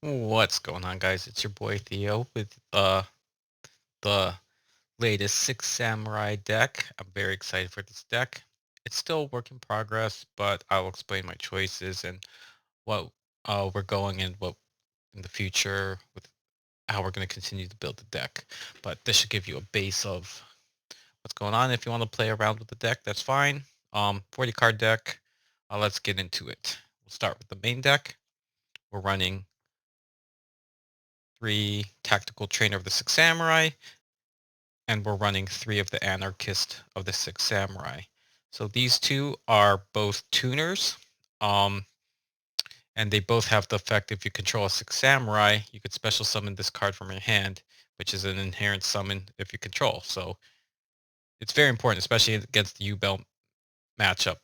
What's going on, guys? It's your boy Theo with the latest Six Samurai deck. I'm very excited for this deck. It's still a work in progress, but I'll explain my choices and what we're going in what in the future with how we're going to continue to build the deck. But this should give you a base of what's going on. If you want to play around with the deck, that's fine. 40 card deck. Let's get into it. We'll start with the main deck. We're running 3 Tactical Trainer of the Six Samurai, and we're running 3 of the Anarchist of the Six Samurai. So these two are both tuners, um, and they both have the effect if you control a Six Samurai, you could special summon this card from your hand, which is an inherent summon if you control. So it's very important, especially against the U-Belt matchup.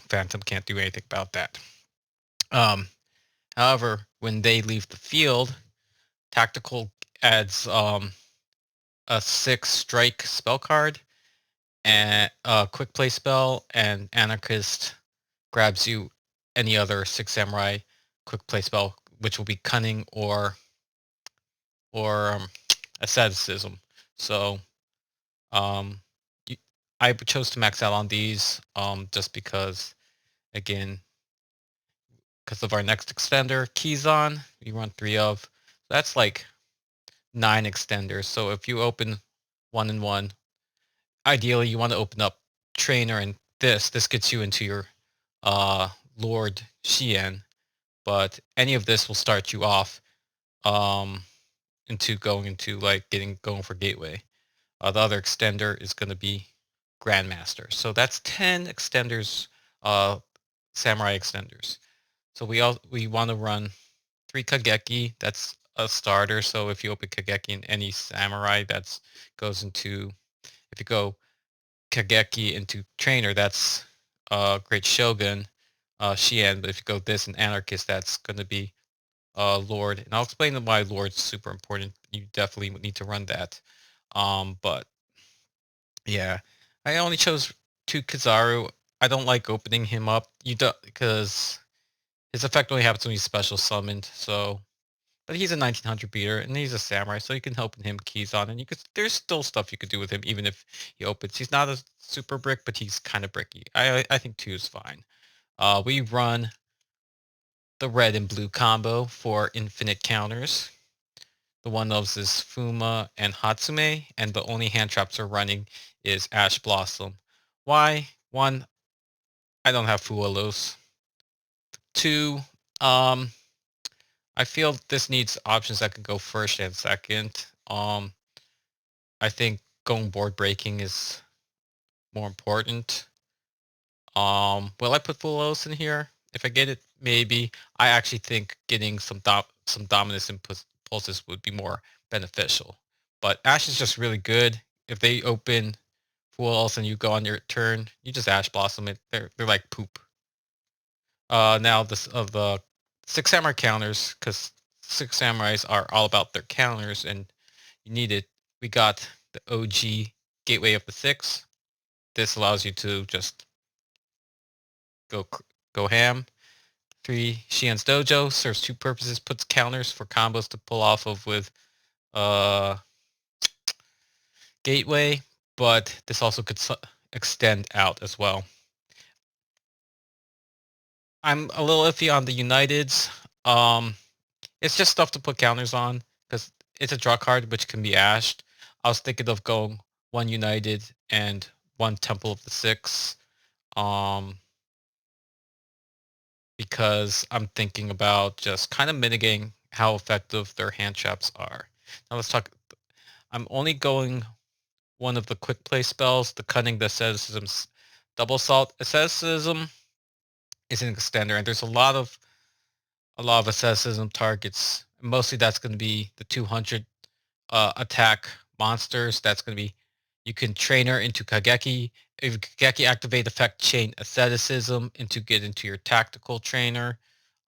Phantom can't do anything about that. Um, However, when they leave the field, Tactical adds a 6 strike spell card and a quick play spell, and Anarchist grabs you any other Six Samurai quick play spell, which will be Cunning or Asceticism. So um, you, I chose to max out on these just because, again, because of our next extender, Keyzon, we run 3 of. That's like 9 extenders. So if you open 1 and 1, ideally you want to open up Trainer, and this gets you into your uh, Lord Xian, but any of this will start you off um, into going into like going for Gateway. The other extender is going to be Grandmaster. So that's 10 extenders, uh, Samurai extenders. So we want to run 3 Kageki. That's a starter. So if you open Kageki in any Samurai, that's goes into if you go Kageki into Trainer, that's Great Shogun, Xian. But if you go this and Anarchist, that's going to be Lord. And I'll explain why Lord's super important. You definitely need to run that. But yeah, I only chose 2 Kizaru. I don't like opening him up. You don't because his effect only happens when he's special summoned. So, but he's a 1900 beater and he's a samurai, so you can open him keys on, and you could. There's still stuff you could do with him, even if he opens. He's not a super brick, but he's kind of bricky. I think 2 is fine. We run the red and blue combo for infinite counters. The one of those is Fuma and Hatsume, and the only hand traps we're running is Ash Blossom. Why? One, I don't have Fualos. Two, um, I feel this needs options that can go first and second. I think going board breaking is more important. Will I put Fualos in here? If I get it, maybe. I actually think getting some dominance impulses would be more beneficial. But Ash is just really good. If they open Fualos and you go on your turn, you just Ash Blossom it. They're like poop. Now this of the Six Samurai counters, because Six Samurais are all about their counters, and you need it. We got the OG Gateway of the Six. This allows you to just go go ham. 3 Xian's Dojo serves 2 purposes, puts counters for combos to pull off of with uh Gateway, but this also could extend out as well. I'm a little iffy on the Uniteds. Um, it's just stuff to put counters on because it's a draw card which can be ashed. I was thinking of going 1 United and 1 Temple of the Six. Um, because I'm thinking about just kind of mitigating how effective their hand traps are. Now let's talk. I'm only going one of the quick play spells, the Cunning, the Asceticism's Double Assault. Asceticism is an extender, and there's a lot of asceticism targets. Mostly that's going to be the 200 attack monsters. That's going to be you can train her into Kageki. If Kageki activate effect chain asceticism into get into your tactical trainer.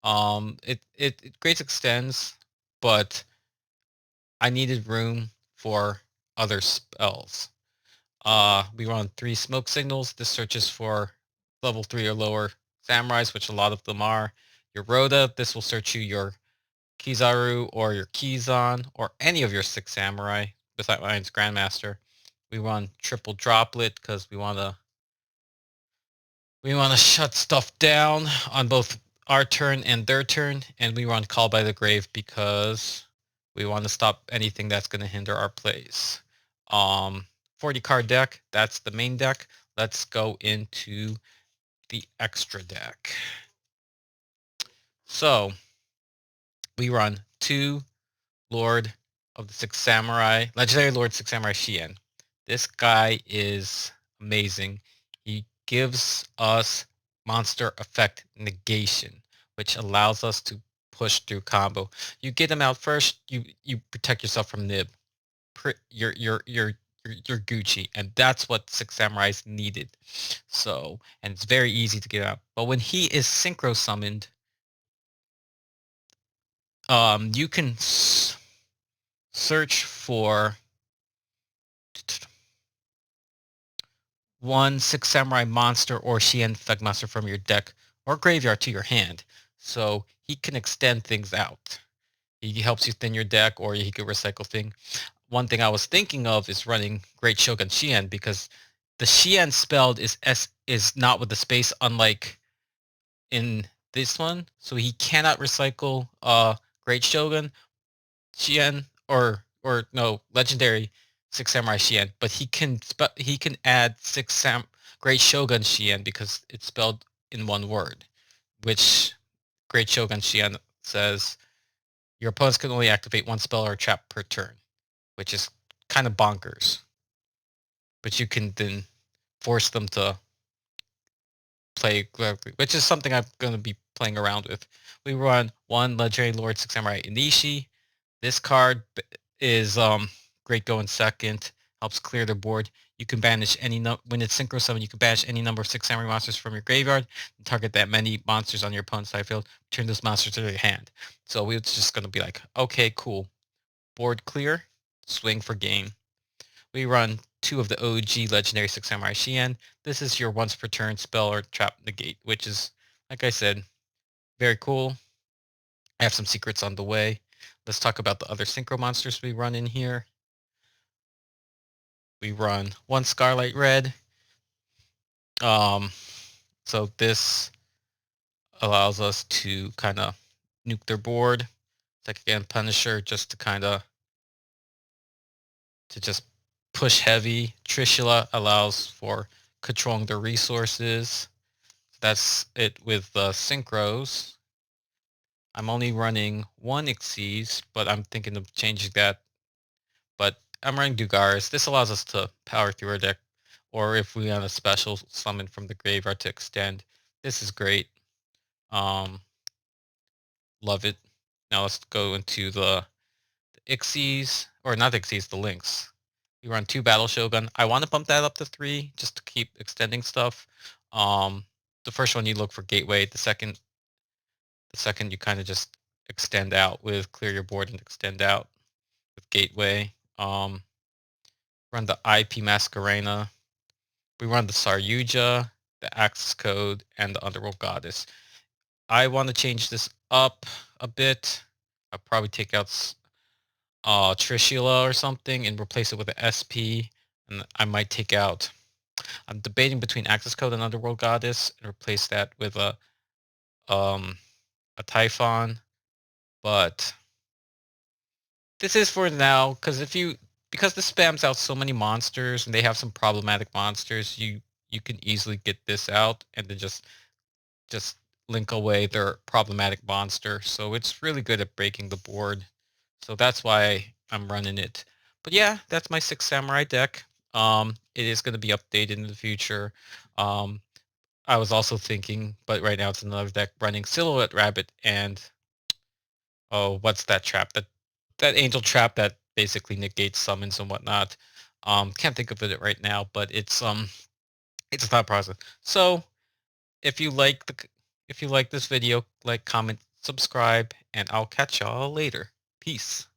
It great extends, but I needed room for other spells. We run 3 Smoke Signals. This searches for level 3 or lower samurais, which a lot of them are. Your Rhoda, this will search you your Kizaru or your Kizan or any of your 6 samurai besides Grandmaster. We run triple droplet because we wanna shut stuff down on both our turn and their turn, and we run Call by the Grave because we want to stop anything that's going to hinder our plays. 40 card deck, that's the main deck. Let's go into the extra deck. So we run 2 Lord of the 6 Samurai, Legendary Lord 6 Samurai Shien. This guy is amazing. He gives us monster effect negation, which allows us to push through combo. You get him out first, you protect yourself from Nib. You're Gucci, and that's what 6 Samurais needed. So, and it's very easy to get out. But when he is synchro summoned, you can search for 1 6 Samurai monster or Shien Fegmaster from your deck or graveyard to your hand. So he can extend things out. He helps you thin your deck, or he could recycle thing. One thing I was thinking of is running Great Shogun Shien, because the Shien spelled is not with the space, unlike in this one. So he cannot recycle Great Shogun Shien or no legendary 6 Samurai Shien, but he can add Great Shogun Shien because it's spelled in one word, which Great Shogun Shien says your opponents can only activate 1 spell or trap per turn, which is kind of bonkers. But you can then force them to play correctly, which is something I'm going to be playing around with. We run 1 Legendary Lord 6 Samurai Inishi. This card is great going second, helps clear the board. You can banish when it's synchro summon, you can banish any number of 6 samurai monsters from your graveyard and target that many monsters on your opponent's side field. Turn those monsters to their hand. So we're just gonna be like, okay, cool. Board clear, swing for game. We run 2 of the OG legendary 6 samurai Shien. This is your once per turn spell or trap negate, which is, like I said, very cool. I have some secrets on the way. Let's talk about the other synchro monsters we run in here. We run 1 Scarlet Red. So this allows us to kind of nuke their board. Like again, Punisher, just to kind of just push heavy. Trishula allows for controlling the resources. That's it with the synchros. I'm only running 1 Xyz, but I'm thinking of changing that. But I'm running Dugaris. This allows us to power through our deck, or if we want a special summon from the graveyard to extend. This is great. Love it. Now let's go into the Xyz, or not Xyz, the Lynx. We run 2 Battle Shogun. I want to bump that up to 3 just to keep extending stuff. The first one you look for Gateway. The second you kind of just extend out with clear your board and extend out with Gateway. Run the IP Masquerena. We run the Saryuja, the Axis Code, and the Underworld Goddess. I want to change this up a bit. I'll probably take out Trishula or something and replace it with an SP. And I might take out... I'm debating between Axis Code and Underworld Goddess and replace that with a Typhon. But this is for now, because because this spams out so many monsters and they have some problematic monsters, you can easily get this out and then just link away their problematic monster. So it's really good at breaking the board. So that's why I'm running it. But yeah, that's my 6 Samurai deck. It is going to be updated in the future. I was also thinking, but right now it's another deck running Silhouette Rabbit and what's that trap? That angel trap that basically negates summons and whatnot. Can't think of it right now, but it's a thought process. So if you like this video, like, comment, subscribe, and I'll catch y'all later. Peace.